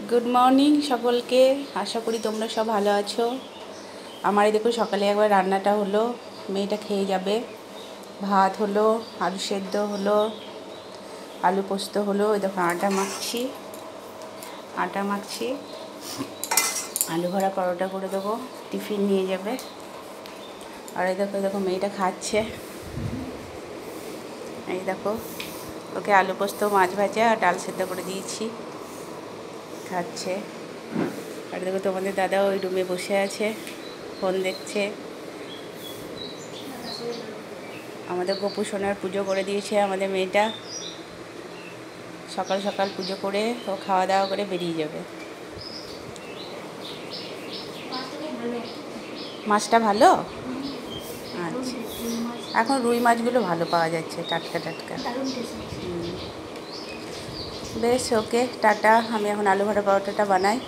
Good morning সকলকে। আশা করি তোমরা সব ভালো আছো। আমার এই দেখো সকালে একবার রান্নাটা হলো, মেয়েটা খেয়ে যাবে। ভাত হলো, আলু সেদ্ধ হলো, আলু পোস্ত হলো। এই দেখো আটা মাখছি। আলু ভরা পরোটা করে দেবো, টিফিন নিয়ে যাবে। আর এই দেখো মেয়েটা খাচ্ছে। এই দেখো ওকে আলু পোস্ত, মাছ ভাজা আর ডাল সেদ্ধ করে দিয়েছি, খাচ্ছে। আর দেখো তোমাদের দাদা ওই রুমে বসে আছে, ফোন দেখছে। আমাদের গোপু সোনার পুজো করে দিয়েছে আমাদের মেয়েটা। সকাল সকাল পুজো করে ও খাওয়া দাওয়া করে বেরিয়ে যাবে। মাছটা ভালো? আচ্ছা, এখন রুই মাছগুলো ভালো পাওয়া যাচ্ছে, টাটকা। বেশ, ওকে টাটা। আমি এখন আলু ভাজা পরোটাটা বানাই।